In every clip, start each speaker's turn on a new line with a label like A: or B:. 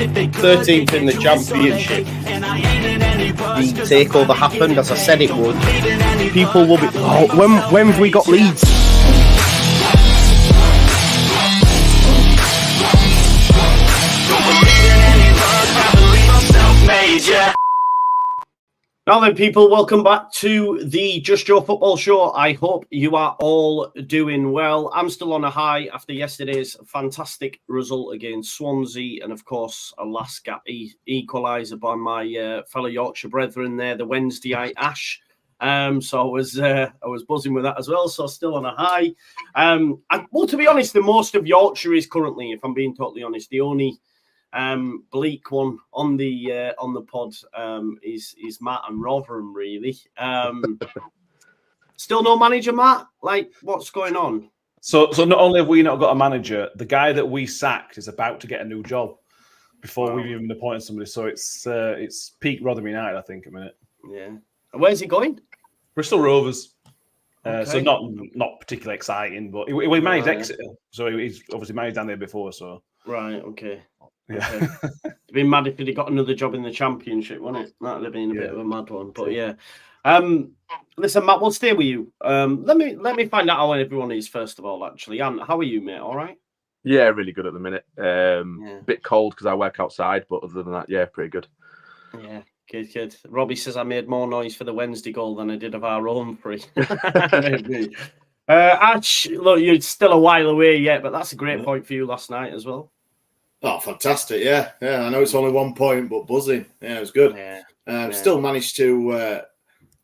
A: 13th in the Championship. The takeover happened, as I said it would. People will be... Oh, when have we got Leeds? Now then, people, welcome back to the Just Joe Football Show. I hope you are all doing well. I'm still on a high after yesterday's fantastic result against Swansea, and of course, a last gap equaliser by my fellow Yorkshire brethren there, the Wednesdayite Ash. So I was buzzing with that as well. So still on a high. Well, to be honest, the most of Yorkshire is currently, if I'm being totally honest, the only bleak one on the pod is Matt and Rotherham, really. Still no manager, Matt? Like, what's going on?
B: So not only have we not got a manager, the guy that we sacked is about to get a new job before we've even appointed somebody. So it's peak Rotherham United, I think, a minute.
A: Yeah. And where's he going?
B: Bristol Rovers.
A: Okay.
B: So not particularly exciting, but he managed Exeter, so he's obviously managed down there before. So
A: right, okay.
B: Yeah.
A: Okay. It'd been mad if he'd got another job in the Championship, wouldn't it? That'd have been a bit of a mad one. But yeah. Listen, Matt, we'll stay with you. Let me find out how everyone is first of all, actually. Ant, how are you, mate? All right?
C: Yeah, really good at the minute. Bit cold because I work outside, but other than that, yeah, pretty good.
A: Yeah. Good. Robbie says I made more noise for the Wednesday goal than I did of our own free. Ash, look, you're still a while away yet, but that's a great point for you last night as well.
D: Oh, fantastic! Yeah. I know it's only 1 point, but buzzing. Yeah, it was good. Still managed to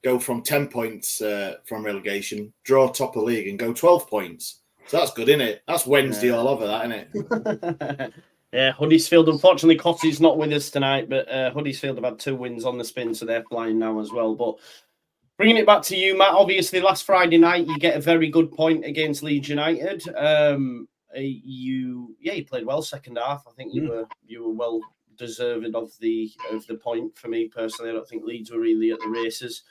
D: go from 10 points from relegation, draw top of league, and go 12 points. So that's good, isn't it? That's Wednesday all over that, isn't it?
A: Yeah, Huddersfield. Unfortunately, Cotty's not with us tonight, but Huddersfield have had 2 wins on the spin, so they're flying now as well. But bringing it back to you, Matt, obviously last Friday night, you get a very good point against Leeds United. You played well second half. I think you were well deserving of the point. For me personally, I don't think Leeds were really at the races.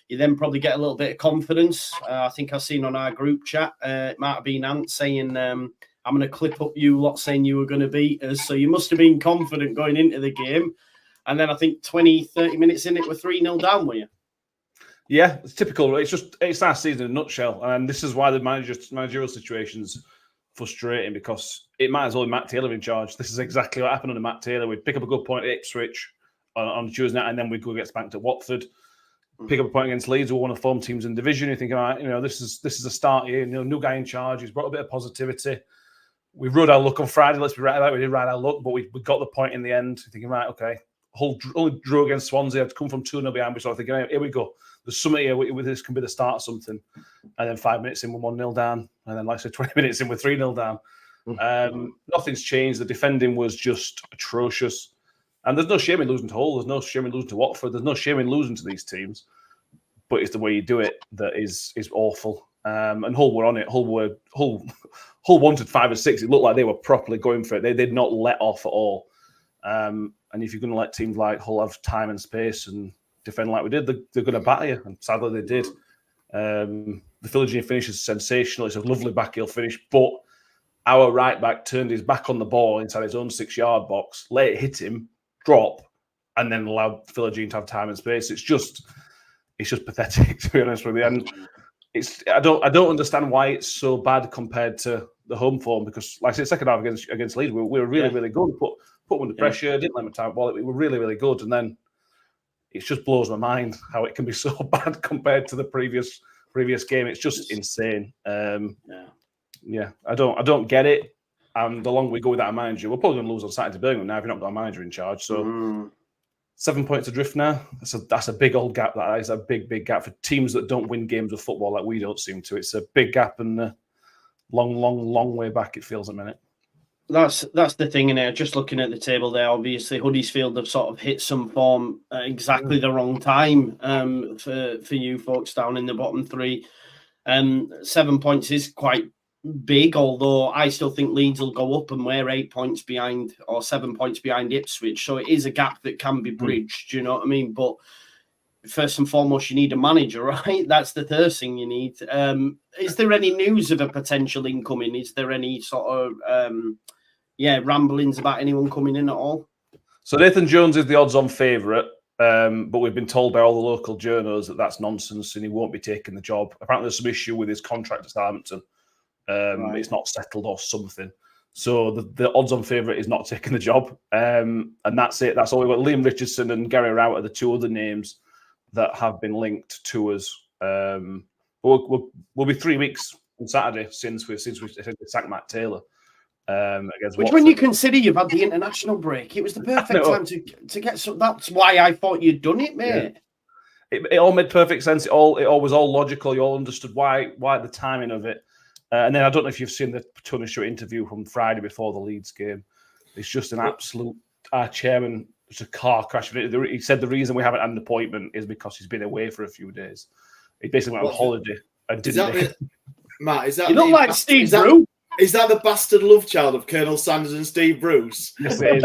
A: You then probably get a little bit of confidence. I think I've seen on our group chat, it might have been Ant saying, I'm going to clip up you lot saying you were going to beat us. So you must have been confident going into the game. And then I think 20, 30 minutes in, it were 3-0 down, were you?
B: Yeah, it's typical. It's our season in a nutshell. And this is why the managerial situation's frustrating, because it might as well be Matt Taylor in charge. This is exactly what happened under Matt Taylor. We'd pick up a good point at Ipswich on Tuesday night, and then we'd go get spanked at Watford. Pick up a point against Leeds, who were one of the form teams in division. You're thinking, all right, this is a start here. New guy in charge. He's brought a bit of positivity. We rode our luck on Friday. Let's be right about it. We did ride our luck, but we got the point in the end. Thinking, right, okay. Only drew against Swansea. I'd come from 2-0 behind. We started thinking, hey, here we go. There's something here. This can be the start of something. And then 5 minutes in, we're 1-0 down. And then, like I said, 20 minutes in, we're 3-0 down. Nothing's changed. The defending was just atrocious. And there's no shame in losing to Hull. There's no shame in losing to Watford. There's no shame in losing to these teams. But it's the way you do it that is awful. And Hull were on it. Hull wanted 5 or 6. It looked like they were properly going for it. They did not let off at all. And if you're going to let teams like Hull have time and space and defend like we did, they're going to batter you. And sadly, they did. The Philogene finish is sensational. It's a lovely backheel finish. But our right back turned his back on the ball inside his own 6-yard box, let it hit him, drop, and then allowed Philogene to have time and space. It's just pathetic, to be honest with you. And I don't understand why it's so bad compared to the home form, because, like I said, second half against Leeds, we were really, really good. Put them under pressure, didn't let them time ball. We were really, really good. And then it just blows my mind how it can be so bad compared to the previous game. It's just insane. I don't get it. And the longer we go without a manager, we're probably going to lose on Saturday to Birmingham now if you've not got a manager in charge. So 7 points adrift now. That's a big old gap. That is a big gap for teams that don't win games of football like we don't seem to. It's a big gap and long way back, it feels a minute.
A: That's the thing, innit? Just looking at the table there, obviously Huddersfield have sort of hit some form at exactly the wrong time for you folks down in the bottom 3. 7 points is quite big, although I still think Leeds will go up and we're 8 points behind or 7 points behind Ipswich. So it is a gap that can be bridged, do you know what I mean? But first and foremost, you need a manager, right? That's the first thing you need. Is there any news of a potential incoming? Is there any sort of ramblings about anyone coming in at all?
B: So Nathan Jones is the odds-on favourite, but we've been told by all the local journals that that's nonsense and he won't be taking the job. Apparently there's some issue with his contract at Southampton. Right. It's not settled or something. So the odds-on favourite is not taking the job. And that's it. That's all we've got. Liam Richardson and Gary Rowett are the two other names that have been linked to us. We'll be 3 weeks on Saturday since we sacked Matt Taylor. Against
A: Which,
B: Watford.
A: When you consider you've had the international break, it was the perfect time to get some. That's why I thought you'd done it, mate.
B: Yeah. It all made perfect sense. It all was all logical. You all understood why the timing of it. And then I don't know if you've seen the Tony Stewart interview from Friday before the Leeds game. It's just an absolute. Our chairman, it's a car crash. He said the reason we haven't had an appointment is because he's been away for a few days. He basically went on holiday and didn't.
D: Matt, is that
A: you look like Steve Bruce?
D: Is that the bastard love child of Colonel Sanders and Steve Bruce?
B: Yes, it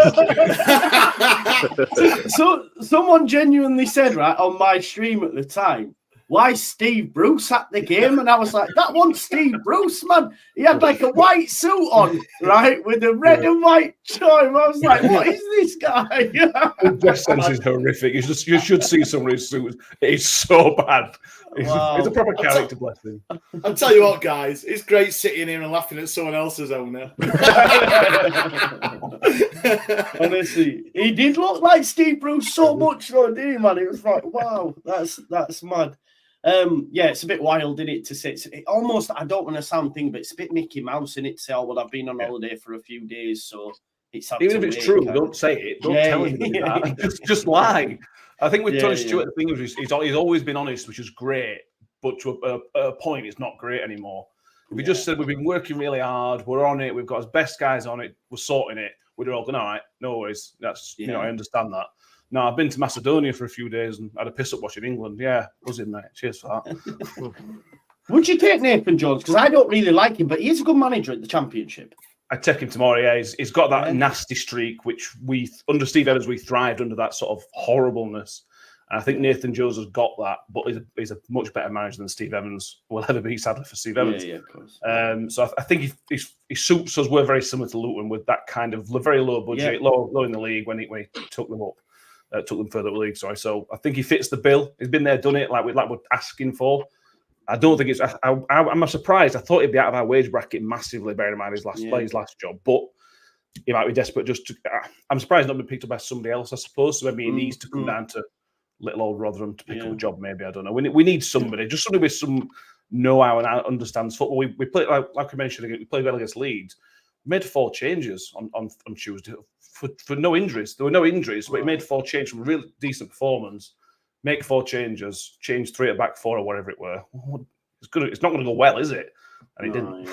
A: is. so someone genuinely said, right, on my stream at the time, why Steve Bruce at the game? And I was like, that one's Steve Bruce, man. He had like a white suit on, right, with a red and white chime. I was like, what is this guy?
B: The dress sense is horrific. You should see some of his suits. It's so bad. It's a proper character, bless him.
D: I'll tell you what, guys, it's great sitting here and laughing at someone else's owner.
A: Honestly, he did look like Steve Bruce so much, though, didn't he, man? It was like, wow, that's mad. Yeah, it's a bit wild, isn't it? To say it almost, I don't want to sound thing, but it's a bit Mickey Mouse in it. To say, oh, well, I've been on holiday for a few days, so it's
B: even if it's true, don't say it. Don't tell anybody that. Just lie. I think with Tony Stewart, the thing is, he's always been honest, which is great, but to a point, it's not great anymore. If we just said we've been working really hard, we're on it, we've got his best guys on it, we're sorting it, we're all going, all right, no worries. That's I understand that. No, I've been to Macedonia for a few days and had a piss up watching England. Yeah, buzzing, mate. Cheers for that.
A: Would you take Nathan Jones? Because I don't really like him, but he's a good manager at the Championship.
B: I'd take him tomorrow. Yeah, he's got that nasty streak, which under Steve Evans we thrived under that sort of horribleness. And I think Nathan Jones has got that, but he's a much better manager than Steve Evans will ever be, sadly, for Steve Evans.
A: Yeah, of course.
B: So I think he suits us. We're very similar to Luton with that kind of very low budget, low in the league when he took them up, took them further up the league. Sorry, so I think he fits the bill. He's been there, done it, like we're asking for. I don't think it's. I'm surprised. I thought he'd be out of our wage bracket massively, bearing in mind his last job. But he might be desperate just to. I'm surprised he's not been picked up by somebody else, I suppose. So maybe he needs to come down to little old Rotherham to pick up a job. Maybe, I don't know. We need somebody, just somebody with some know-how and understands football. We played like we mentioned. We played well against Leeds. We made 4 changes on Tuesday for no injuries. There were no injuries, but he made 4 changes from a really decent performance. Make 4 changes, change 3 at back 4 or whatever it were. It's not going to go well, is it? And it didn't.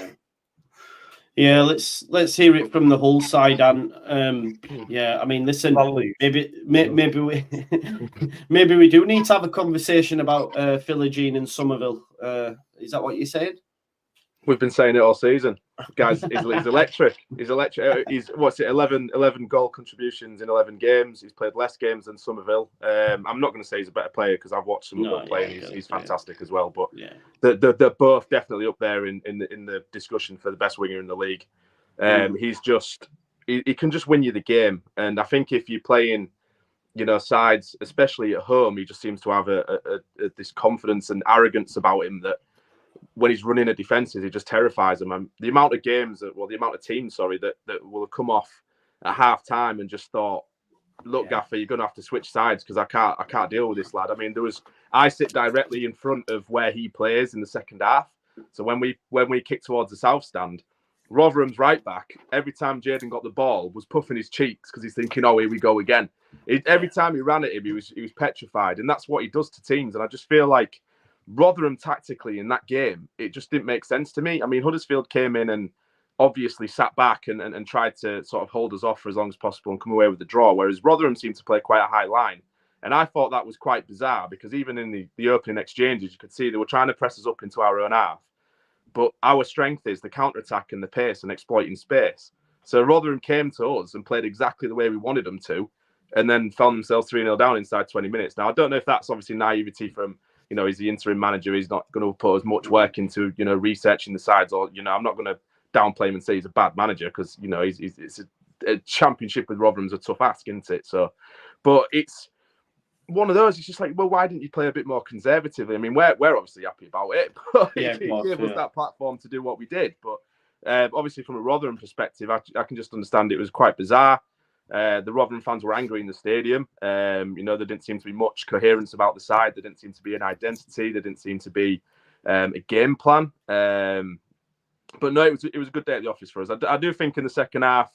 A: Yeah, let's hear it from the whole side. And I mean, listen, maybe we do need to have a conversation about Philogene and Somerville. Is that what you said?
C: We've been saying it all season, guys. He's electric. He's electric. He's 11 goal contributions in 11 games. He's played less games than Somerville. I'm not going to say he's a better player because I've watched Somerville play. And he's fantastic as well. But they're both definitely up there in the discussion for the best winger in the league. He's just he can just win you the game. And I think if you're playing, sides, especially at home, he just seems to have this confidence and arrogance about him that. When he's running at defences, he just terrifies them. And the amount of teams, that will have come off at half time and just thought, look, Gaffer, you're going to have to switch sides because I can't deal with this lad. I mean, I sit directly in front of where he plays in the second half. So when we kick towards the south stand, Rotherham's right back, every time Jayden got the ball, was puffing his cheeks because he's thinking, oh, here we go again. Every time he ran at him, he was petrified. And that's what he does to teams. And I just feel like Rotherham tactically in that game, it just didn't make sense to me. I mean, Huddersfield came in and obviously sat back and tried to sort of hold us off for as long as possible and come away with the draw, whereas Rotherham seemed to play quite a high line. And I thought that was quite bizarre because even in the opening exchanges, you could see they were trying to press us up into our own half. But our strength is the counter-attack and the pace and exploiting space. So Rotherham came to us and played exactly the way we wanted them to and then found themselves 3-0 down inside 20 minutes. Now, I don't know if that's obviously naivety from... he's the interim manager. He's not going to put as much work into, researching the sides or, I'm not going to downplay him and say he's a bad manager because, a championship with Rotherham's a tough ask, isn't it? So, but it's one of those. It's just like, well, why didn't you play a bit more conservatively? I mean, we're obviously happy about it, but it gave us that platform to do what we did. But obviously, from a Rotherham perspective, I can just understand it was quite bizarre. The Rotherham fans were angry in the stadium. There didn't seem to be much coherence about the side. There didn't seem to be an identity. There didn't seem to be a game plan. But no, it was a good day at the office for us. I do think in the second half,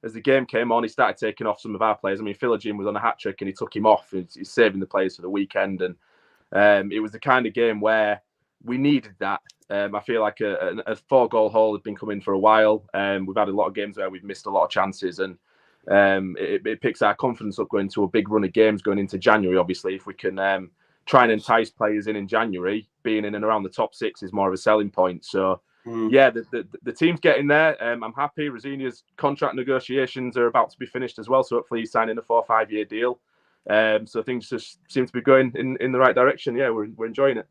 C: as the game came on, he started taking off some of our players. I mean, Philogene was on a hat-trick and he took him off. He's saving the players for the weekend. And it was the kind of game where we needed that. I feel like a 4-goal haul had been coming for a while. We've had a lot of games where we've missed a lot of chances. And it picks our confidence up going to a big run of games going into January, obviously. If we can try and entice players in January, being in and around the top 6 is more of a selling point. So, yeah, the team's getting there. I'm happy. Rosinia's contract negotiations are about to be finished as well. So hopefully he's signing a 4 or 5 year deal. So things just seem to be going in the right direction. Yeah, we're enjoying it.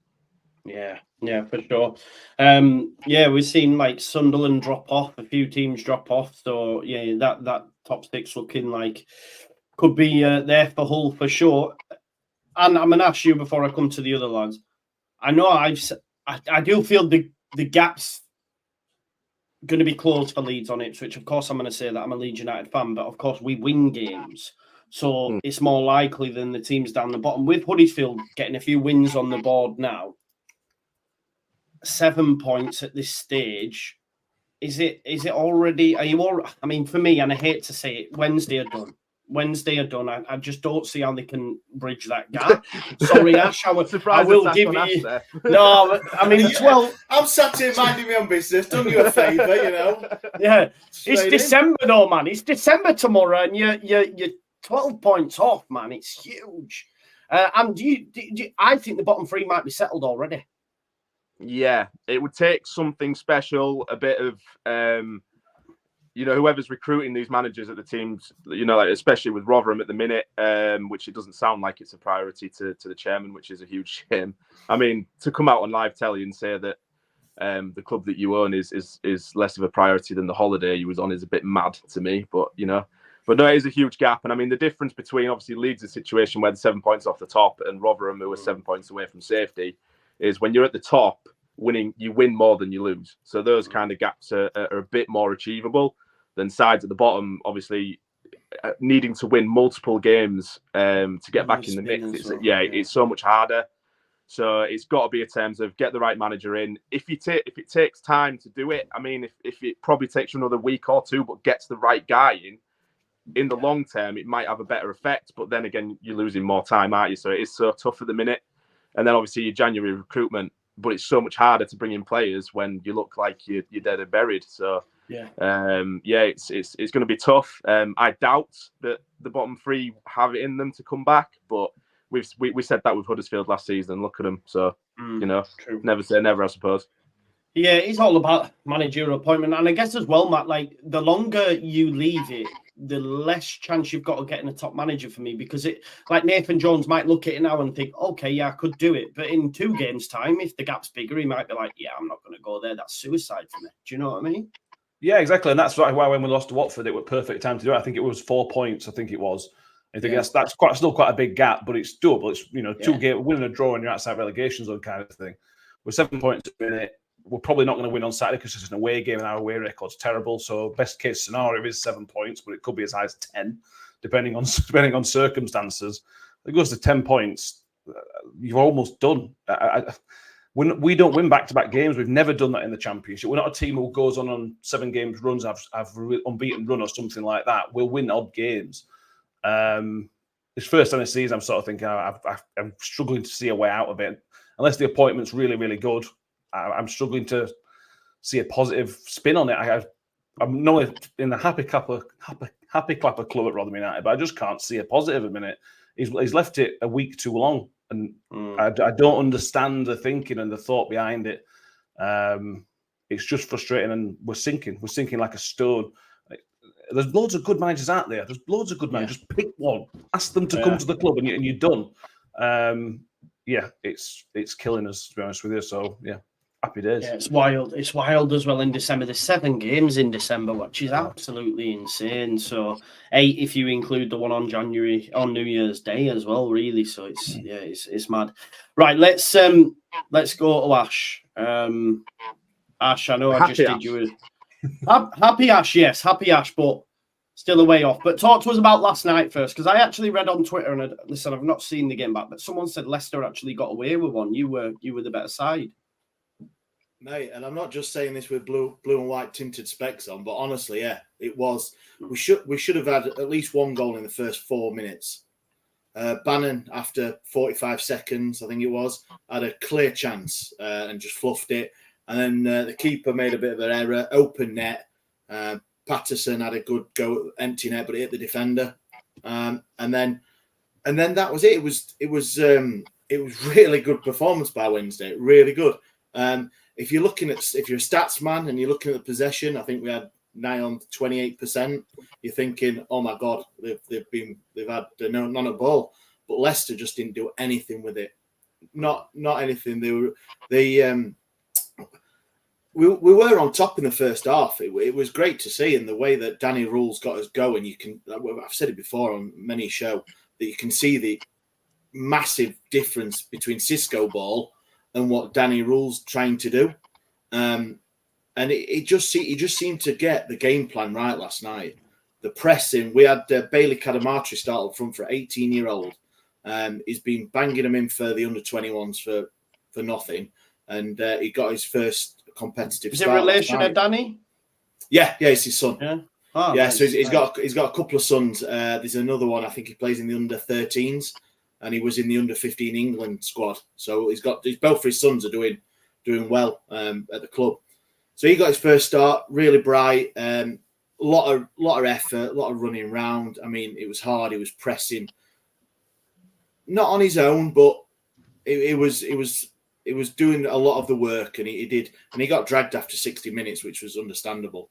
A: Yeah, for sure. We've seen like Sunderland drop off, a few teams drop off. So yeah, that top 6 looking like could be there for Hull for sure. And I'm gonna ask you before I come to the other lads. I know I do feel the gap's going to be close for Leeds on Ipswich. Of course, I'm going to say that I'm a Leeds United fan, but of course we win games. So it's more likely than the teams down the bottom. With Huddersfield getting a few wins on the board now, 7 points at this stage, is it already, are you all, I mean, for me, and I hate to say it, Wednesday are done. I just don't see how they can bridge that gap. Sorry, Ash. I will give you. No, I mean, 12.
D: I'm sat here minding my own business. Done you a favour,
A: Yeah, it's December though, man. It's December tomorrow, and you're 12 points off, man. It's huge. And I think the bottom 3 might be settled already.
C: Yeah, it would take something special, a bit of. Whoever's recruiting these managers at the teams, like especially with Rotherham at the minute, which it doesn't sound like it's a priority to the chairman, which is a huge shame. I mean, to come out on live telly and say that the club that you own is less of a priority than the holiday you was on is a bit mad to me. But no, it is a huge gap. And I mean, the difference between obviously Leeds' situation where they're 7 points off the top and Rotherham, who are 7 points away from safety, is when you're at the top, winning, you win more than you lose. So those kind of gaps are a bit more achievable than sides at the bottom, obviously needing to win multiple games to get back in the mix. It's so much harder. So it's got to be in terms of get the right manager in. If it takes time to do it, I mean, if it probably takes you another week or 2, but gets the right guy in the long term, it might have a better effect. But then again, you're losing more time, aren't you? So it is so tough at the minute. And then obviously your January recruitment, but it's so much harder to bring in players when you look like you're dead and buried. So it's going to be tough. I doubt that the bottom 3 have it in them to come back, but we said that with Huddersfield last season. Look at them. So true. Never say never, I suppose.
A: Yeah, it's all about managerial appointment, and I guess as well, Matt. Like the longer you leave it, the less chance you've got of getting a top manager for me, because it, like Nathan Jones might look at it now and think, okay, yeah, I could do it. But in 2 games' time, if the gap's bigger, he might be like, yeah, I'm not going to go there. That's suicide for me. Do you know what I mean?
B: Yeah, exactly. And that's why when we lost to Watford, it was perfect time to do it. I think it was 4 points. I think it was. I think that's still quite a big gap, but it's doable. It's 2 games, winning a draw and you're outside relegation zone kind of thing. With 7 points a minute, we're probably not going to win on Saturday because it's an away game and our away record's terrible. So best case scenario is 7 points, but it could be as high as 10, depending on circumstances. If it goes to 10 points, you're almost done. We don't win back-to-back games. We've never done that in the Championship. We're not a team who goes on 7 games runs, have unbeaten run or something like that. We'll win odd games. This first time this season, I'm sort of thinking I'm struggling to see a way out of it. Unless the appointment's really, really good, I'm struggling to see a positive spin on it. I'm not in the happy clapper club at Rotherham United, but I just can't see a positive at the minute. He's left it a week too long, and I don't understand the thinking and the thought behind it. It's just frustrating, and we're sinking like a stone. There's loads of good managers out there. There's loads of good managers. Pick one, ask them to come to the club, and you're done. It's killing us, to be honest with you. So yeah. happy days.
A: Yeah, it's wild. It's wild as well in December. There's 7 games in December, which is absolutely insane. So 8 if you include the one on New Year's Day as well, really. So it's mad. Right, let's go to Ash. Ash, I know I just did you happy Ash, yes, happy Ash, but still a way off. But talk to us about last night first, because I actually read on Twitter, and listen, I've not seen the game back, but someone said Leicester actually got away with one. You were the better side.
D: Mate, and I'm not just saying this with blue and white tinted specs on, but honestly, yeah, it was. We should have had at least one goal in the first 4 minutes. Bannon, after 45 seconds, I think it was, had a clear chance and just fluffed it. And then the keeper made a bit of an error, open net. Patterson had a good go at empty net, but it hit the defender. And then that was it. It was really good performance by Wednesday. Really good. If you're a stats man and you're looking at the possession, I think we had nigh on 28%. You're thinking, oh my God, they've had none of ball, but Leicester just didn't do anything with it. Not anything. We were on top in the first half. It was great to see, and the way that Danny Rule's got us going, I've said it before on many shows, that you can see the massive difference between Cisco ball and what Danny Rule's trying to do. And he just seemed to get the game plan right last night. The pressing, we had Bailey Cadamartri start up front for 18-year-old. He's been banging them in for the under-21s for nothing, and he got his first competitive start.
A: Is it relation to Danny?
D: Yeah, it's his son.
A: Yeah.
D: Oh, yeah, nice. So he's got a couple of sons. There's another one, I think he plays in the under-13s, and he was in the under-15 England squad. So both of his sons are doing well at the club. So he got his first start, really bright, a lot of effort, a lot of running around. I mean, it was hard. He was pressing, not on his own, but it was doing a lot of the work, and he did. And he got dragged after 60 minutes, which was understandable.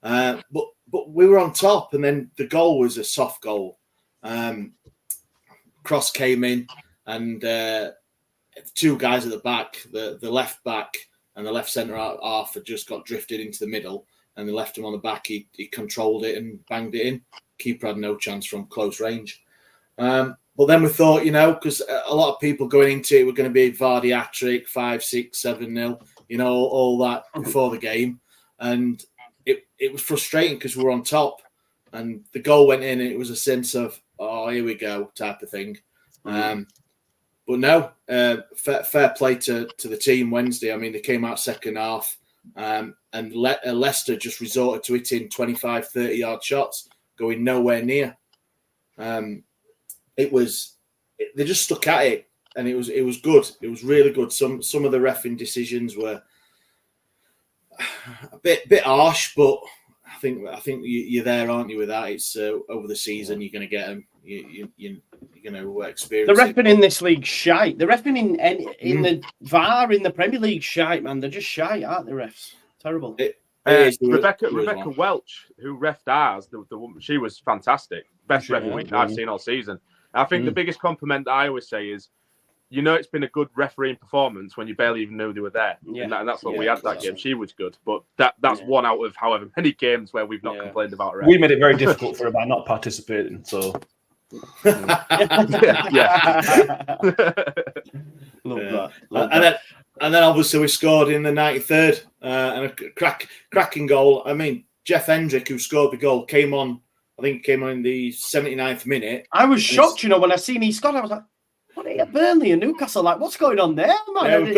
D: But we were on top, and then the goal was a soft goal. Cross came in, and 2 guys at the back, the left back and the left centre half had just got drifted into the middle, and they left him on the back. He controlled it and banged it in. Keeper had no chance from close range. But then we thought, because a lot of people going into it were going to be Vardy hat-trick, 5-6, 7-0, all that before the game. And it was frustrating because we were on top, and the goal went in, and it was a sense of, oh, here we go, type of thing. But no, fair play to the team Wednesday. I mean, they came out second half, and Leicester just resorted to hitting 25, 30-yard shots, going nowhere near. They just stuck at it, and it was good. It was really good. Some of the reffing decisions were a bit harsh, but I think you're there, aren't you? With that, it's over the season you're going to get them. You're going to experience.
A: The reffing in this league shite. The reffing in the VAR in the Premier League shite, man. They're just shite, aren't they, refs? Terrible.
C: Rebecca Welch, who reffed ours, the woman, she was fantastic. Best referee I've seen all season. I think the biggest compliment that I always say is, it's been a good refereeing performance when you barely even knew they were there. Yeah. And that's what we had that game. She was good. But that's one out of however many games where we've not complained about her.
B: We made it very difficult for her by not participating. So,
D: Love that. And then obviously we scored in the 93rd and a cracking goal. I mean, Jeff Hendrick, who scored the goal, came on. I think he came on in the 79th minute.
A: I was shocked, when I seen he scored. I was like, what are you, Burnley and Newcastle? Like, what's going on there, man?
D: Yeah, we've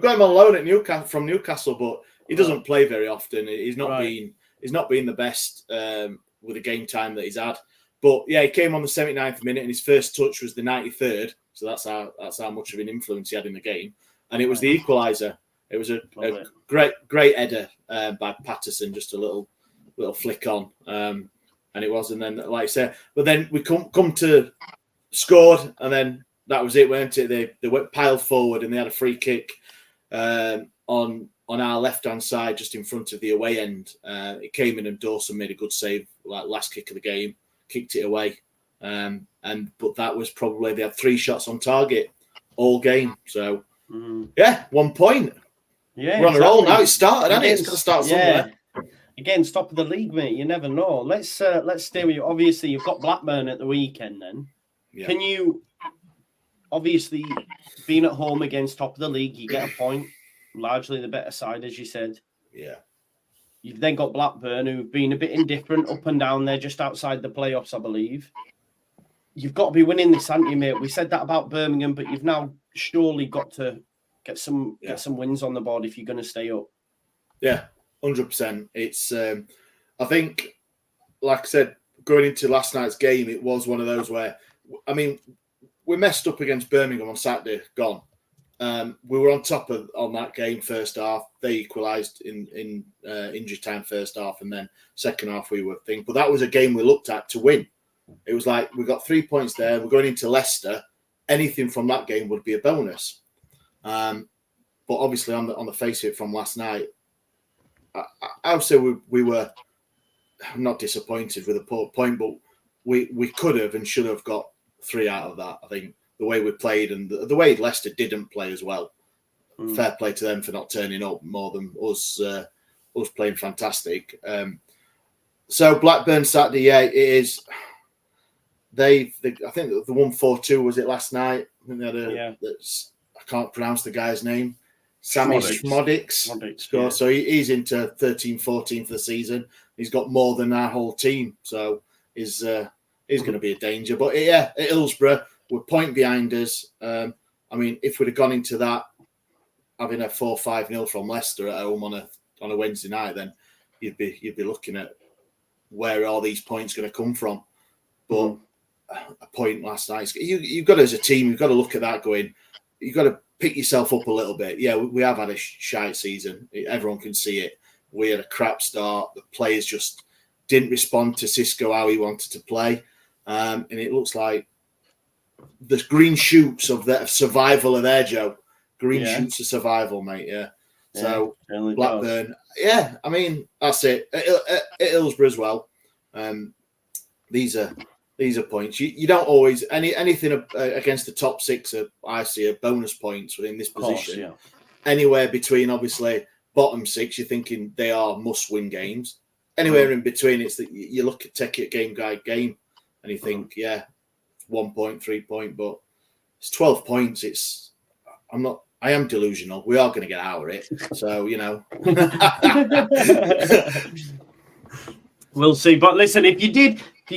D: got him on loan at from Newcastle, but he doesn't play very often. He's not been the best with the game time that he's had. But yeah, he came on the 79th minute, and his first touch was the 93rd. So that's how much of an influence he had in the game. And it was the equaliser. It was a great header by Patterson, just a little flick on, and it was. And then, like I said, but then we come to scored, and then that was it, weren't it? They went piled forward, and they had a free kick on our left-hand side, just in front of the away end. It came in, and Dawson made a good save, like last kick of the game, kicked it away. But that was probably, they had 3 shots on target all game. So, 1 point.
A: Yeah,
D: we're on a roll now. It started, hasn't it? It's got to start somewhere.
A: Against top of the league, mate. You never know. Let's stay with you. Obviously, you've got Blackburn at the weekend. Then, can you? Obviously, being at home against top of the league, you get a point. Largely the better side, as you said.
D: Yeah.
A: You've then got Blackburn, who've been a bit indifferent, up and down. They're just outside the playoffs, I believe. You've got to be winning this, haven't you, mate? We said that about Birmingham, but you've now surely got to get some wins on the board if you're going to stay up.
D: Yeah, 100%. It's, I think, like I said, going into last night's game, it was one of those where, I mean, we messed up against Birmingham on Saturday, gone. We were on top on that game first half. They equalised in injury time first half, and then second half we were thinking. But that was a game we looked at to win. It was like we got 3 points there. We're going into Leicester. Anything from that game would be a bonus. But obviously, on the face of it from last night, I would say we were not disappointed with a point, but we could have and should have got 3 out of that. I think the way we played and the way Leicester didn't play as well. Fair play to them for not turning up more than us playing fantastic. So Blackburn Saturday, it is. I think the 1-4-2 was it last night. I think they had I can't pronounce the guy's name. Sammy Schmodix. So he's into 13-14 for the season. He's got more than our whole team. So he's going to be a danger. But at Hillsborough, we're point behind us. I mean, if we'd have gone into that having a 4-5-0 from Leicester at home on a Wednesday night, then you'd be looking at where are all these points going to come from. But a point last night, you've got to, as a team, you've got to look at that going, you've got to pick yourself up a little bit. Yeah, we have had a shite season. Everyone can see it. We had a crap start. The players just didn't respond to Xisco how he wanted to play. And it looks like the green shoots of the survival are there, Joe. Green shoots of survival, mate. Yeah. So Blackburn, I mean, that's it. At Hillsborough as well. These are points. You don't always anything against the top 6. I see a bonus points in this position. Course, anywhere between obviously bottom 6, you're thinking they are must-win games. Anywhere in between, it's that you look at take it game by game, and you think, 1 point, 3 point, but it's 12 points. I am delusional. We are going to get out of it. So,
A: We'll see. But listen, if you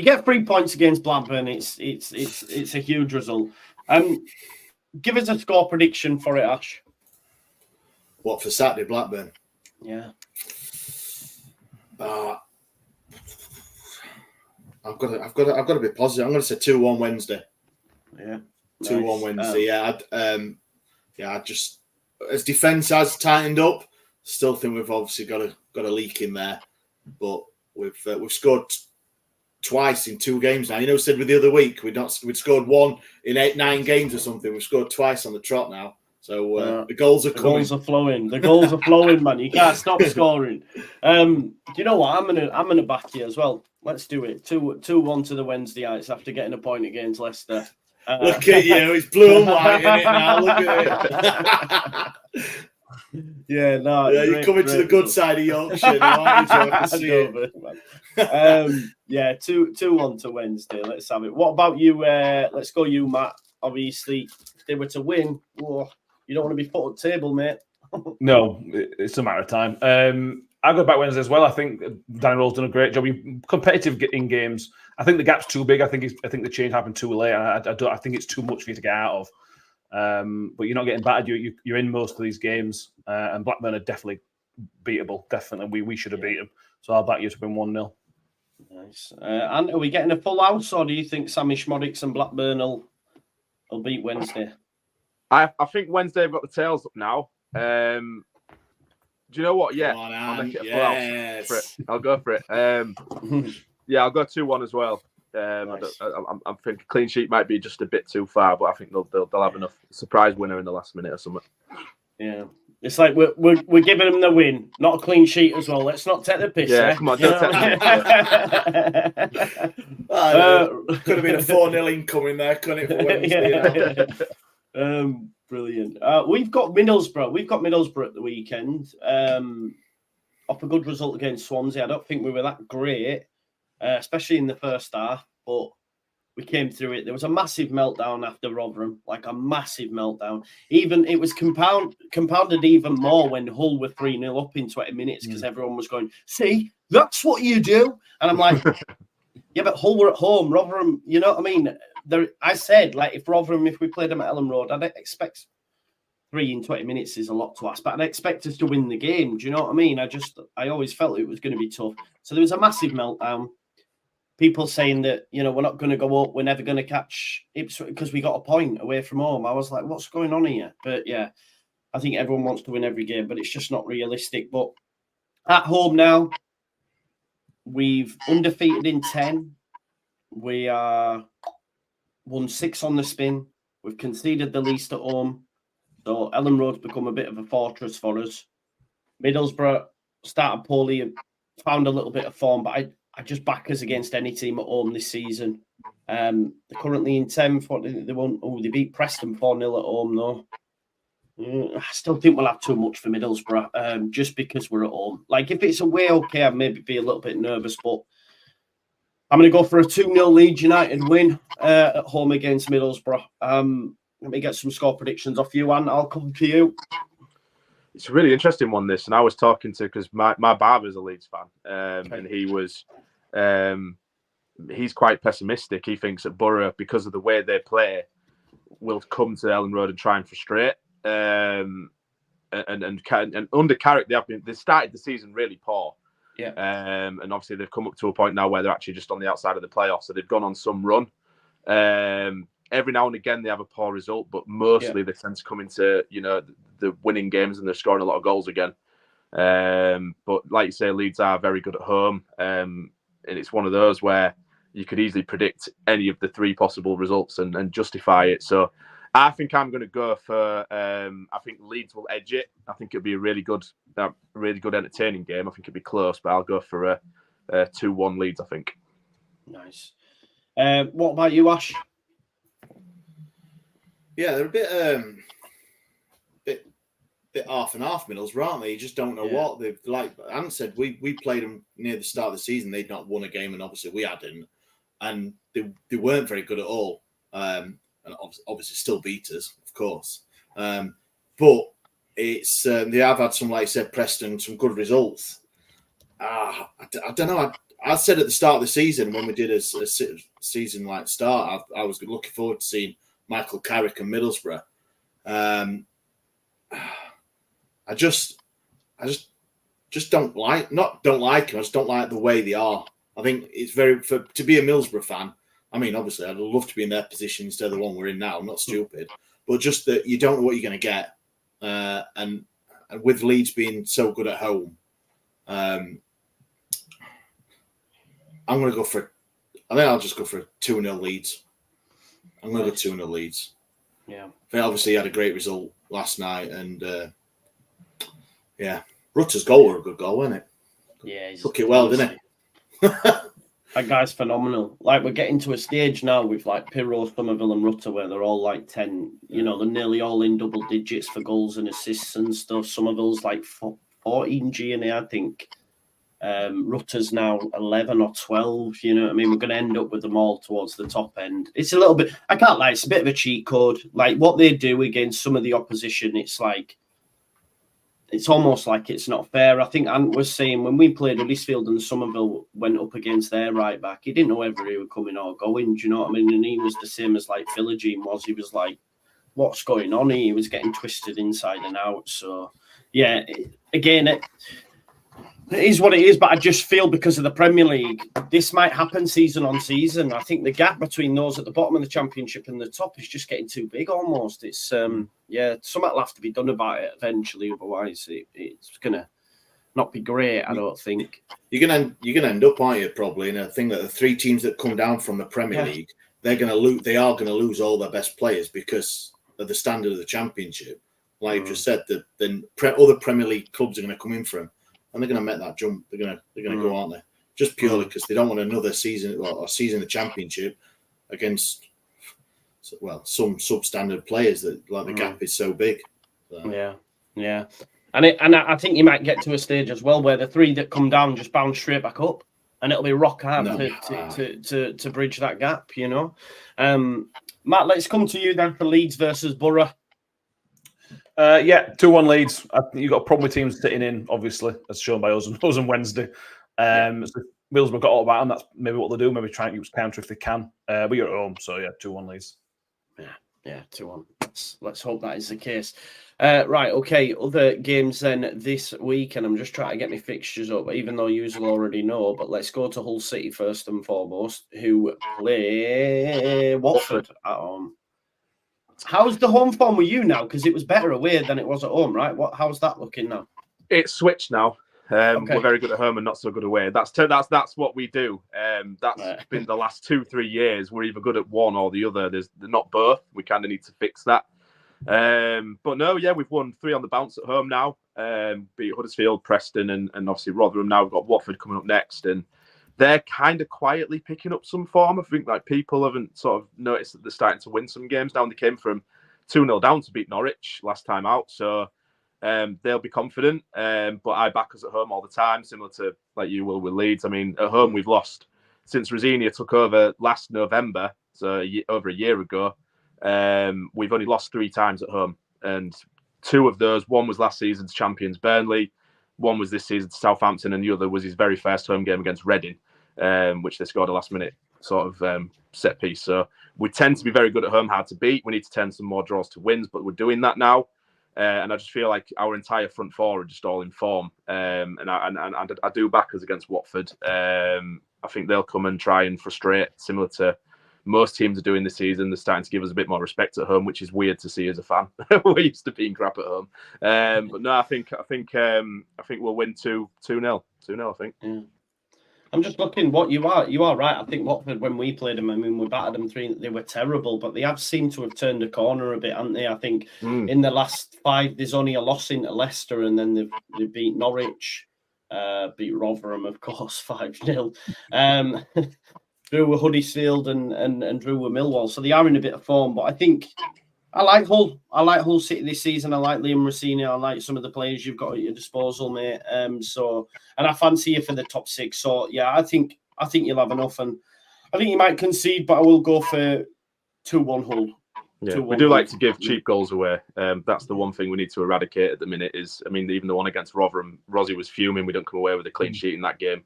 A: get 3 points against Blackburn, it's a huge result. Give us a score prediction for it, Ash.
D: What, for Saturday, Blackburn?
A: Yeah.
D: I've got to be positive. I'm going to say 2-1 Wednesday.
A: Yeah.
D: 2-1 Wednesday. I just, as defence has tightened up, still think we've obviously got a leak in there, but we've scored twice in 2 games now. Said with the other week we'd scored 1 in 8-9 games or something. We've scored twice on the trot now. So the goals are coming.
A: The goals are flowing, man. You can't stop scoring. Do you know what? I'm gonna back you as well. Let's do it. 2-1 to the Wednesdayites after getting a point against Leicester.
D: Look at you, it's blue and white in it now. Look at it.
A: You're
D: coming to the good side of Yorkshire now, aren't you, Joe? I can see it.
A: 2-1 to Wednesday. Let's have it. What about you? Let's go, you, Matt. Obviously, if they were to win, you don't want to be put at table, mate.
B: No, it's a matter of time. I go back Wednesday as well. I think Danny Roll's done a great job. He's competitive in games. I think the gap's too big. I think the change happened too late. I think it's too much for you to get out of. But you're not getting battered. You're in most of these games, and Blackburn are definitely beatable. Definitely, we should have beat them. So I'll back you to win 1-0.
A: Nice. And are we getting a full house, or do you think Sammy Schmodix and Blackburn will beat Wednesday?
C: I think Wednesday have got the tails up now. Do you know what? Yeah, I'll make it a full house for it. I'll go for it. I'll go 2-1 as well. Nice. I'm thinking clean sheet might be just a bit too far, but I think they'll have enough surprise winner in the last minute or something.
A: Yeah, it's like we're giving them the win, not a clean sheet as well. Let's not take the piss.
C: Yeah, come on, don't take the
D: piss. Could have been a 4-0 incoming there, couldn't it? For Wednesday,
A: Brilliant. We've got Middlesbrough. We've got Middlesbrough at the weekend. Off a good result against Swansea. I don't think we were that great, especially in the first half, but we came through it. There was a massive meltdown after Rotherham, like a massive meltdown. Even it was compounded even more when Hull were 3-0 up in 20 minutes because everyone was going, see, that's what you do. And I'm like, yeah, but Hull were at home. Rotherham, you know what I mean? I said, like, if we played them at Ellen Road, I'd expect 3 in 20 minutes is a lot to ask, but I'd expect us to win the game. Do you know what I mean? I always felt it was going to be tough. So there was a massive meltdown. People saying that, you know, we're not going to go up, we're never going to catch Ipswich because we got a point away from home. I was like, what's going on here? But yeah, I think everyone wants to win every game, but it's just not realistic. But at home now, we've undefeated in 10. We are won 6 on the spin. We've conceded the least at home. So Ellen Road's become a bit of a fortress for us. Middlesbrough started poorly and found a little bit of form, but I just back us against any team at home this season. They're currently in 10th. They won't. Oh, they beat Preston 4-0 at home, though. I still think we'll have too much for Middlesbrough, just because we're at home. Like, if it's away, okay, I'd maybe be a little bit nervous, but I'm going to go for a 2-0 Leeds United win at home against Middlesbrough. Let me get some score predictions off you, Anne. I'll come to you.
C: It's a really interesting one, this. And I was talking to, because my barber's a Leeds fan, and he's quite pessimistic. He thinks that Borough, because of the way they play, will come to Ellen Road and try and frustrate. And under Carrick, they started the season really poor.
A: Yeah.
C: And obviously they've come up to a point now where they're actually just on the outside of the playoffs. So they've gone on some run. Every now and again they have a poor result, but mostly they tend to come into, you know, the winning games and they're scoring a lot of goals again. But like you say, Leeds are very good at home. And it's one of those where you could easily predict any of the 3 possible results and justify it. So I think I'm going to go for, I think Leeds will edge it. I think it'll be a really good entertaining game. I think it'll be close, but I'll go for a 2-1 Leeds, I think.
A: Nice. What about you, Ash?
D: Yeah, they're a bit half and half, Middlesbrough, aren't they? You just don't know what they've, like Anne said. We played them near the start of the season. They'd not won a game, and obviously we hadn't, and they weren't very good at all. And obviously still beat us, of course. But it's they have had some, like I said, Preston, some good results. I don't know. I said at the start of the season when we did a season like start, I was looking forward to seeing Michael Carrick and Middlesbrough. I just don't like him. I just don't like the way they are. I think it's to be a Middlesbrough fan. I mean, obviously, I'd love to be in their position instead of the one we're in now. I'm not stupid, but just that you don't know what you're going to get. And with Leeds being so good at home, I'm going to go for. I think I'll just go for a 2-0 Leeds. I'm going to go 2-0 Leeds.
A: Yeah.
D: They obviously had a great result last night, and Rutter's goal was a good goal, wasn't it?
A: Yeah,
D: took it well, didn't he?
A: That guy's phenomenal. Like, we're getting to a stage now with like Pirro, Somerville, and Rutter where they're all like 10. You know, they're nearly all in double digits for goals and assists and stuff. Somerville's like 14 G&A, I think. Rutter's now 11 or 12. You know what I mean? We're going to end up with them all towards the top end. It's a little bit, I can't lie, it's a bit of a cheat code. Like, what they do against some of the opposition, it's like, it's almost like it's not fair. I think Ant was saying when we played Huddersfield and Somerville went up against their right back, he didn't know whether he were coming or going. Do you know what I mean? And he was the same as like Philogene was. He was like, what's going on? He was getting twisted inside and out. So, yeah, again, it is what it is, but I just feel because of the Premier League, this might happen season on season. I think the gap between those at the bottom of the Championship and the top is just getting too big almost. It's, something will have to be done about it eventually. Otherwise, it's going to not be great, I don't think. You're gonna end up, aren't you, probably, in a thing that the 3 teams that come down from the Premier League, they are going to lose all their best players because of the standard of the Championship. Like you just said, then other Premier League clubs are going to come in for them. And they're going to make that jump. They're going to go, aren't they? Just purely because they don't want another season or season of the Championship against
D: some substandard players that like the gap is so big. So.
A: Yeah. And I think you might get to a stage as well where the 3 that come down just bounce straight back up, and it'll be rock hard to bridge that gap, you know. Matt, let's come to you then for Leeds versus Borough.
B: 2-1 Leeds. I think you've got a problem with teams sitting in, obviously, as shown by us on Wednesday. So Middlesbrough got all about them. That's maybe what they'll do. Maybe try and use counter if they can. But you're at home, so 2-1 Leeds.
A: Yeah, 2-1. Let's hope that is the case. Right, okay. Other games then this week, and I'm just trying to get my fixtures up, even though you will already know. But let's go to Hull City first and foremost, who play Watford at home. How's the home form with you now? Because it was better away than it was at home, right? How's that looking now?
C: It's switched now. We're very good at home and not so good away. That's what we do. That's been the last 2-3 years. We're either good at one or the other. They're not both. We kind of need to fix that. But no, we've won 3 on the bounce at home now. Beat Huddersfield, Preston, and obviously Rotherham. Now we've got Watford coming up next, and they're kind of quietly picking up some form. I think like people haven't sort of noticed that they're starting to win some games now. They came from 2-0 down to beat Norwich last time out, so they'll be confident. But I back us at home all the time, similar to like you will with Leeds. I mean, at home we've lost since Rosinia took over last November, so over a year ago. We've only lost 3 times at home, and 2 of those, one was last season's champions Burnley, one was this season's Southampton, and the other was his very first home game against Reading, which they scored a last minute sort of set piece. So we tend to be very good at home, hard to beat. We need to turn some more draws to wins, but we're doing that now. And I just feel like our entire front 4 are just all in form. And I do back us against Watford. I think they'll come and try and frustrate, similar to most teams are doing this season. They're starting to give us a bit more respect at home, which is weird to see as a fan. We're used to being crap at home. But no, I think we'll win 2-0. 2-0, I think.
A: Yeah. I'm just looking what you are right. I think Watford, when we played them, I mean, we battered them 3. They were terrible, but they have seemed to have turned a corner a bit, haven't they? I think in the last 5, there's only a loss into Leicester, and then they beat Norwich, beat Rotherham, of course, 5-0. Drew with Huddersfield and drew with Millwall. So they are in a bit of form, but I think I like Hull. I like Hull City this season. I like Liam Rossini. I like some of the players you've got at your disposal, mate. And I fancy you for the top 6. So yeah, I think you'll have enough, and I think you might concede, but I will go for 2-1 Hull.
C: Yeah, we do like to give cheap goals away. That's the one thing we need to eradicate at the minute. Even the one against Rotherham, Rossi was fuming. We don't come away with a clean sheet in that game.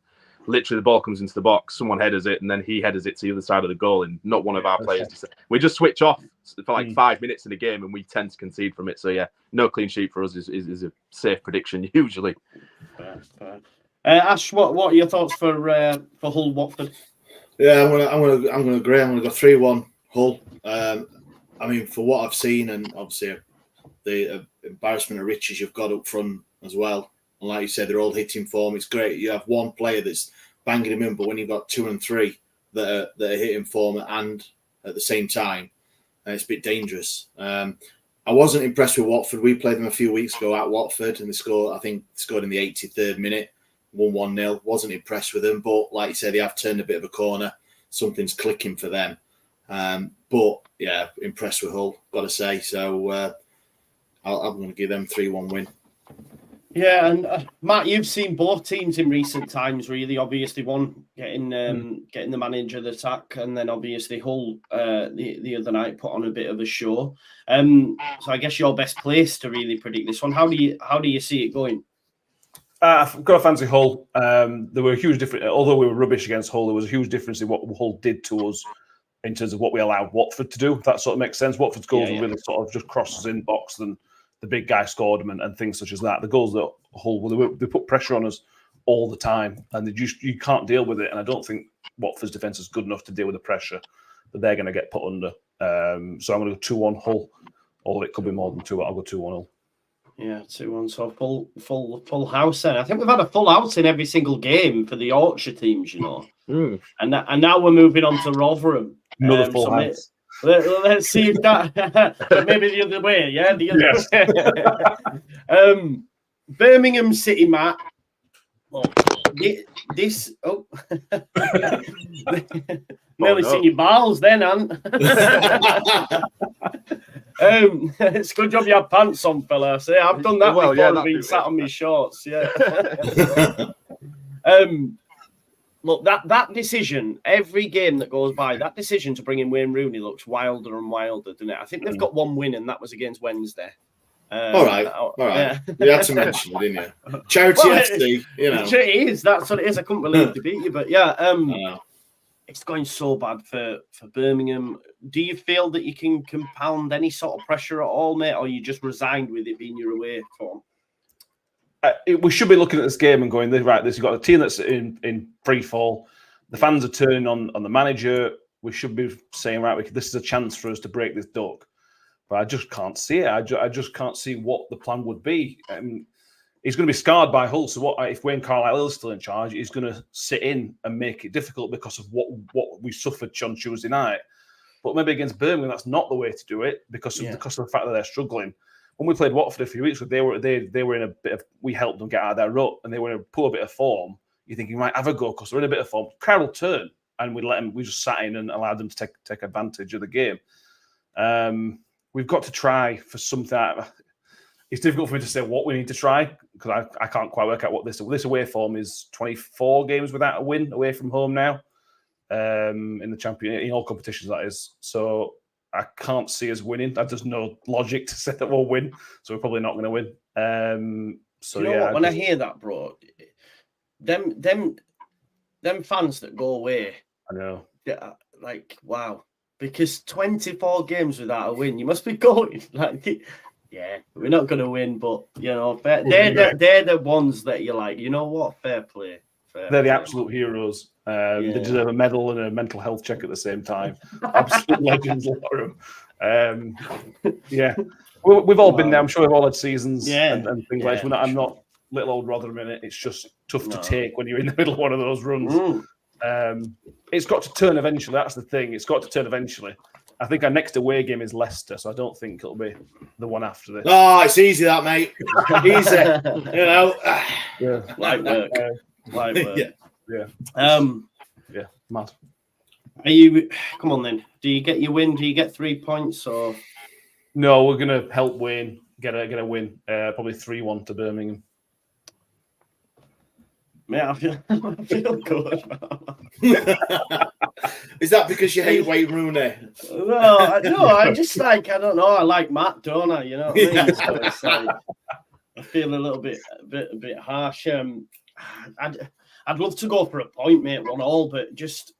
C: Literally, the ball comes into the box, someone headers it, and then he headers it to the other side of the goal, and not one of our players. We just switch off for like 5 minutes in a game, and we tend to concede from it. So yeah, no clean sheet for us is a safe prediction usually.
A: Fair. Ash, what are your thoughts for Hull Watford?
D: Yeah, I'm gonna agree. I'm gonna go 3-1 Hull. I mean, for what I've seen, and obviously the embarrassment of riches you've got up front as well. And like you said, they're all hitting form. It's great. You have one player that's banging him in, but when you've got 2 and 3 that are hitting form and at the same time, it's a bit dangerous. I wasn't impressed with Watford. We played them a few weeks ago at Watford, and they scored in the 83rd minute, 1-0. Wasn't impressed with them, but like you said, they have turned a bit of a corner. Something's clicking for them. But yeah, impressed with Hull, got to say. So I'm going to give them 3-1 win.
A: Yeah, and Matt, you've seen both teams in recent times, really. Obviously, one getting the manager of the attack, and then obviously Hull the other night put on a bit of a show. So I guess you're best placed to really predict this one. How do you see it going?
B: I've got a fancy Hull. There were a huge difference. Although we were rubbish against Hull, there was a huge difference in what Hull did to us in terms of what we allowed Watford to do. If that sort of makes sense. Watford's goals were really sort of just crosses in box and the big guy scored them and things such as that. The goals that Hull, they put pressure on us all the time, and you can't deal with it. And I don't think Watford's defence is good enough to deal with the pressure that they're going to get put under. So I'm going to go 2-1 Hull, although it could be more than 2. I'll go 2-1 Hull.
A: Yeah, 2-1. So full house then. I think we've had a full house in every single game for the Yorkshire teams, you know. And now we're moving on to Rotherham.
B: Another full house.
A: Let's see if that maybe the other way, yeah. The other way. Birmingham City, Matt. Well, this. Oh, nearly seen your balls then, Ant. It's a good job you have pants on, fella. See, I've done that before. I've been sat on my shorts. Yeah. Look, that decision, every game that goes by, that decision to bring in Wayne Rooney looks wilder and wilder, doesn't it? I think they've got one win, and that was against Wednesday.
D: All right. Yeah. You had to mention it, didn't you? Charity FC, you know.
A: It is. That's what it is. I couldn't believe they beat you, but yeah, it's going so bad for Birmingham. Do you feel that you can compound any sort of pressure at all, mate, or are you just resigned with it being your away form?
B: We should be looking at this game and going, right, you've got a team that's in free fall. The fans are turning on the manager. We should be saying, right, this is a chance for us to break this duck. But I just can't see it. I just can't see what the plan would be. He's going to be scarred by Hull. So what if Wayne Carlisle is still in charge? He's going to sit in and make it difficult because of what we suffered on Tuesday night. But maybe against Birmingham, that's not the way to do it because of the fact that they're struggling. When we played Watford a few weeks ago, they were in a bit of. We helped them get out of their rut, and they were in a poor bit of form. You think you might have a go because they're in a bit of form. Crowd will turn, and we just sat in and allowed them to take advantage of the game. We've got to try for something. It's difficult for me to say what we need to try because I can't quite work out what this away form is. 24 games without a win away from home now in the champion in all competitions, that is. So I can't see us winning. There's no logic to say that we'll win, so we're probably not going to win. So
A: you know what? When I hear that, bro, them fans that go away,
B: I know,
A: like wow, because 24 games without a win, you must be going like, yeah, we're not going to win, but you know, they're the ones that you're like, you know what, fair play.
B: They're the absolute heroes. They deserve a medal and a mental health check at the same time. Absolute legends, a lot of them. Yeah, we've all been there. I'm sure we've all had seasons and things like that. I'm not little old Rotherham in it. It's just tough to take when you're in the middle of one of those runs. It's got to turn eventually. That's the thing. It's got to turn eventually. I think our next away game is Leicester, so I don't think it'll be the one after this.
D: Oh, it's easy, that, mate. Easy. You know.
A: Light work. Light work.
B: Yeah, mad.
A: Are you? Come on, then. Do you get your win? Do you get 3 points? Or
B: no? We're gonna help Wayne get a win. Probably 3-1 to Birmingham.
A: Mate, I feel good.
D: Is that because you hate Wayne Rooney?
A: No, I just like, I don't know. I like Matt, don't I? You know what I mean? So it's like, I feel a little bit harsh. I'd love to go for a point, mate, 1-1, but just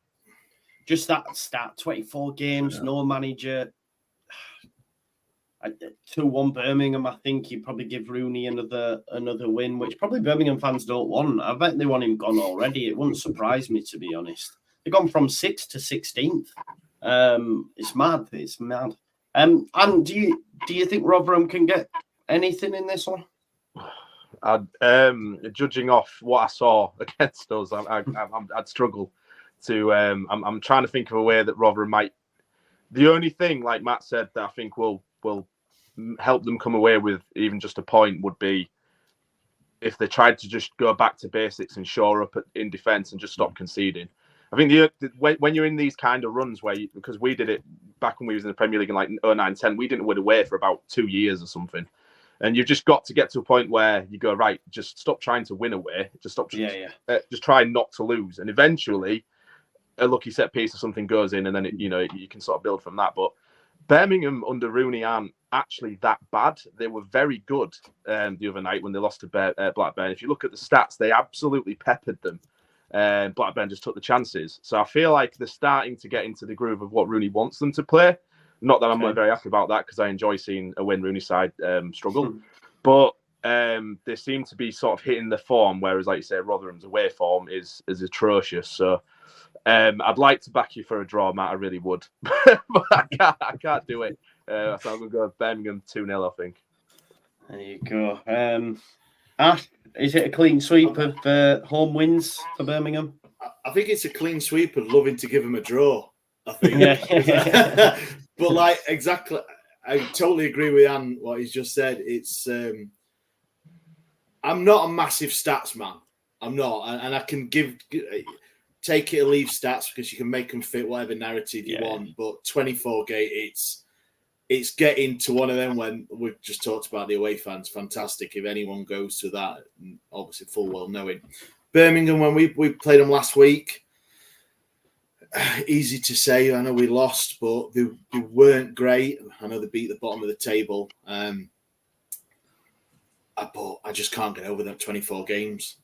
A: that stat, 24 games, no manager. 2-1 Birmingham. I think you probably give Rooney another win, which probably Birmingham fans don't want. I bet they want him gone already. It wouldn't surprise me, to be honest. They've gone from 6th to 16th. It's mad. It's mad. And do you think Rotherham can get anything in this one?
C: Judging off what I saw against us, I'd struggle to. I'm trying to think of a way that Rotherham might. The only thing, like Matt said, that I think will help them come away with even just a point would be if they tried to just go back to basics and shore up in defence and just stop conceding. I think when you're in these kind of runs because we did it back when we was in the Premier League in like 09-10, we didn't win away for about 2 years or something. And you've just got to get to a point where you go, right, just stop trying to win away. Just stop. Just try not to lose. And eventually a lucky set piece or something goes in and then, you can sort of build from that. But Birmingham under Rooney aren't actually that bad. They were very good the other night when they lost to Blackburn. If you look at the stats, they absolutely peppered them. Blackburn just took the chances. So I feel like they're starting to get into the groove of what Rooney wants them to play. Not that I'm very happy about that because I enjoy seeing a Wayne Rooney side struggle. But they seem to be sort of hitting the form, whereas, like you say, Rotherham's away form is atrocious. So I'd like to back you for a draw, Matt. I really would. But I can't do it. So I'm going to go Birmingham 2-0, I think.
A: There you go. Ash, is it a clean sweep of home wins for Birmingham?
D: I think it's a clean sweep of loving to give them a draw. I think. But like exactly, I totally agree with what he's just said. It's I'm not a massive stats man. I'm not, and I can take it or leave stats because you can make them fit whatever narrative you want. But 24 gate, it's getting to one of them when we've just talked about the away fans. Fantastic if anyone goes to that, obviously full well knowing. Birmingham, when we played them last week, easy to say. I know we lost, but they weren't great. I know they beat the bottom of the table. But I just can't get over that 24 games.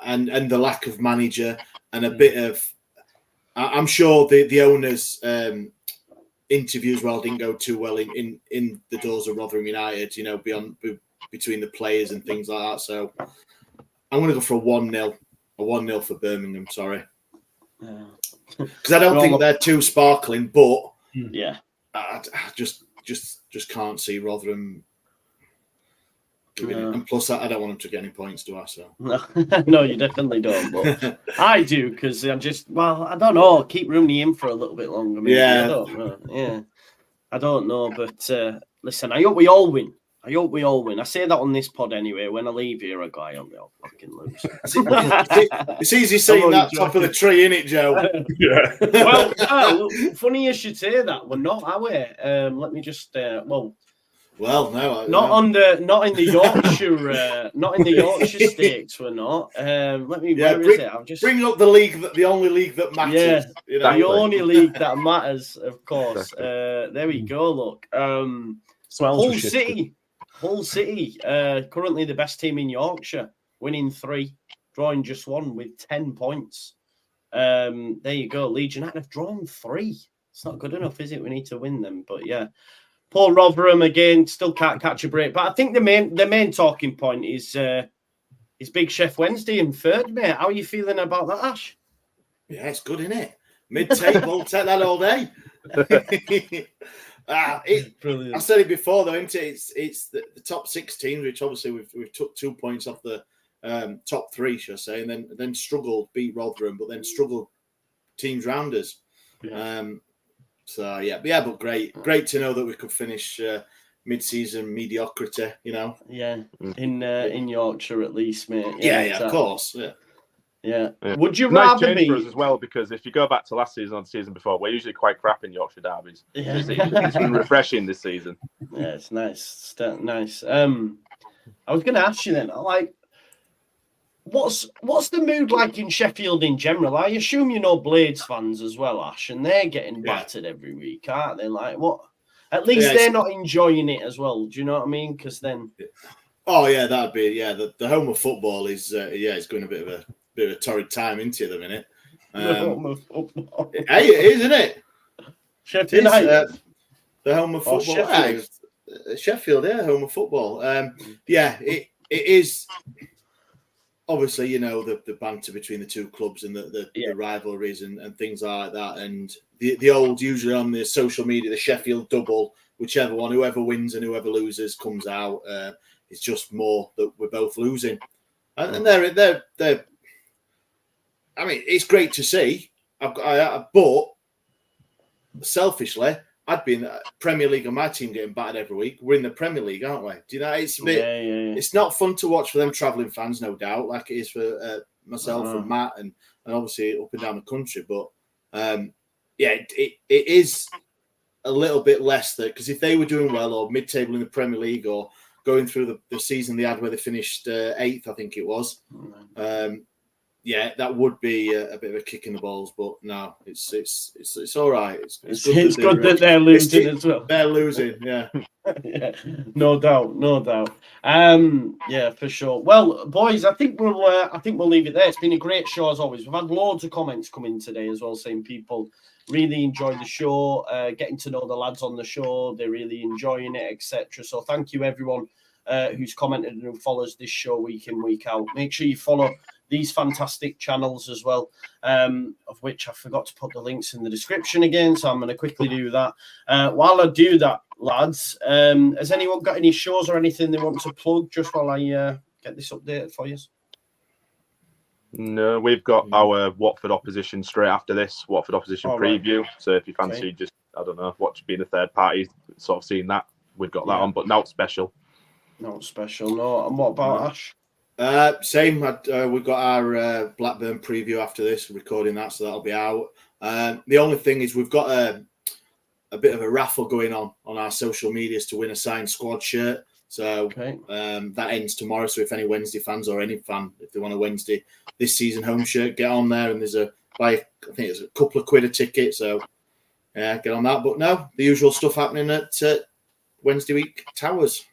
D: And the lack of manager and a bit of... I'm sure the owners... interviews didn't go too well in the doors of Rotherham United, between the players and things like that. So I'm going to go for a 1-0. A 1-0 for Birmingham, sorry. Because I don't think they're too sparkling, but I just can't see Rotherham giving it. And plus, I don't want them to get any points, do I? So
A: no, you definitely don't. But I do, because I don't know. Keep Rooney in for a little bit longer. Maybe. I don't know. Yeah, I don't know. But listen, I hope we all win. I say that on this pod anyway. When I leave here, I go, I hope we all fucking lose.
D: It's easy saying that top of the tree, innit, Joe?
B: Yeah.
A: Well, funny you should say that. We're not, are we? Let me just.
D: Well, no,
A: not in the Yorkshire, not in the Yorkshire stakes. We're not. Let me. Where is it? I've just
D: bring up the league, the only league that matters.
A: Yeah, the only league that matters, of course. There we go. Look, Hull City, currently the best team in Yorkshire, winning 3, drawing just 1 with 10 points. There you go. Leeds United have drawn 3. It's not good enough, is it? We need to win them, but yeah. Paul Rotherham again still can't catch a break, but I think the main talking point is big Sheffield Wednesday in 3rd, mate. How are you feeling about that, Ash?
D: Yeah, it's good, isn't it? Mid-table, take that all day.
A: Brilliant.
D: I said it before, though, isn't it? It's the top 6 teams, which obviously we've took 2 points off the top 3, shall I say, and then struggled, beat Rotherham, but then struggled teams round us.
A: Yeah.
D: But great to know that we could finish mid-season mediocrity. Yeah,
A: in Yorkshire at least, mate.
D: Yeah, of course.
A: Yeah. Would you rather be
C: for us as well? Because if you go back to last season or the season before, we're usually quite crap in Yorkshire derbies.
A: Yeah.
C: It's been refreshing this season.
A: Yeah, it's nice. It's nice. I was going to ask you then, what's the mood like in Sheffield in general? I assume you know Blades fans as well, Ash, and they're getting battered every week, aren't they? Like, what? At least they're not enjoying it as well. Do you know what I mean? Because then,
D: that'd be the home of football is it's going a bit of a torrid time into the minute.
A: the home of football.
D: Hey, it is, isn't it?
A: Sheffield United,
D: the home of football.
A: Sheffield.
D: Sheffield, home of football. It is. Obviously, the banter between the two clubs and the rivalries and things like that. And the old, usually on the social media, the Sheffield double, whoever wins and whoever loses comes out. It's just more that we're both losing. And they're I mean, it's great to see. But selfishly, I'd be in the Premier League and my team getting battered every week. We're in the Premier League, aren't we? Do you know? It's a bit. It's not fun to watch for them travelling fans, no doubt, like it is for myself and Matt, and obviously up and down the country. But it is a little bit less that, because if they were doing well or mid-table in the Premier League or going through the season they had where they finished 8th, I think it was. That would be a bit of a kick in the balls, but no, it's all right. It's good
A: that they're losing as well.
D: They're losing, yeah.
A: No doubt. For sure. Well, boys, I think we'll leave it there. It's been a great show as always. We've had loads of comments come in today as well, saying people really enjoy the show, getting to know the lads on the show. They're really enjoying it, etc. So thank you everyone who's commented and who follows this show week in, week out. Make sure you follow these fantastic channels as well, of which I forgot to put the links in the description again, so I'm going to quickly do that. While I do that, lads, has anyone got any shows or anything they want to plug just while I get this updated for you?
C: No, we've got our Watford opposition straight after this, Watford opposition preview. So if you fancy just, I don't know, being a third party, sort of seeing that, we've got that on, but not special.
A: Not special, no. And what about Ash?
D: Same. We've got our Blackburn preview after this, recording that, so that'll be out. The only thing is we've got a bit of a raffle going on our social medias to win a signed squad shirt. So that ends tomorrow. So if any Wednesday fans or any fan, if they want a Wednesday this season home shirt, get on there. And there's I think it's a couple of quid a ticket. So get on that. But no, the usual stuff happening at Wednesday week Towers.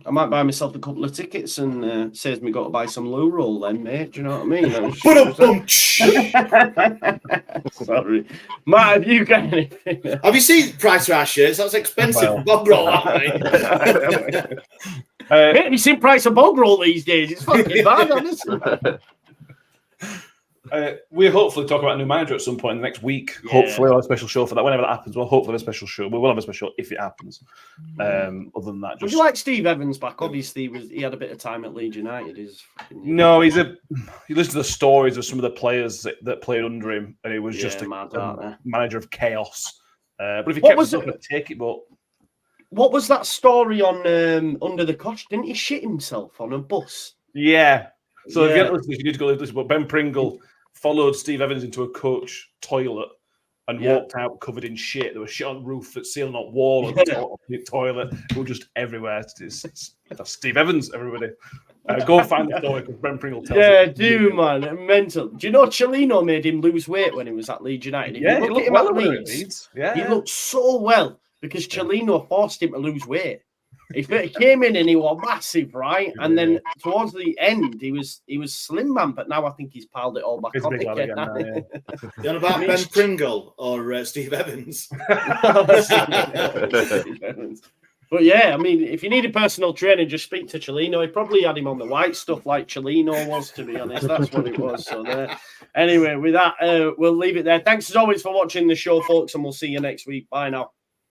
A: I might buy myself a couple of tickets and says me got to buy some low roll then, mate. Do you know what I mean? Sorry. Matt, have you got anything?
D: Have you seen the price of our shirts? That's expensive. Bog roll, that,
A: mate. Have you seen price of bog roll these days? It's fucking bad, honestly.
B: We'll hopefully talk about a new manager at some point in the next week. Yeah. Hopefully, we'll have a special show for that. Whenever that happens, we'll hopefully have a special show. We will have a special if it happens. Other than that,
A: would you like Steve Evans back? Obviously, he had a bit of time at Leeds United.
B: No, he listened to the stories of some of the players that played under him, and he was just a manager of chaos. But if he kept himself, I'd take it. But
A: what was that story on Under the Cosh? Didn't he shit himself on a bus?
B: Yeah. So if you haven't listened, you need to go listen. But Ben Pringle followed Steve Evans into a coach toilet and walked out covered in shit. There was shit on the roof, that's ceiling, on wall, on the toilet. It was just everywhere. That's Steve Evans, everybody. Go find the story because Ben Pringle tells it.
A: Yeah, man. Mental. Do you know Cellino made him lose weight when he was at Leeds United?
B: He looked well at Leeds. Yeah,
A: he looked so well because Cellino forced him to lose weight. He came in and he was massive, right? And then towards the end, he was slim man, but now I think he's piled it all back on again.
D: You know about Ben Pringle or Steve Evans?
A: But yeah, I mean, if you need a personal trainer, just speak to Cellino. He probably had him on the white stuff like Cellino was, to be honest. That's what it was. So there. Anyway, with that, we'll leave it there. Thanks as always for watching the show, folks, and we'll see you next week. Bye now.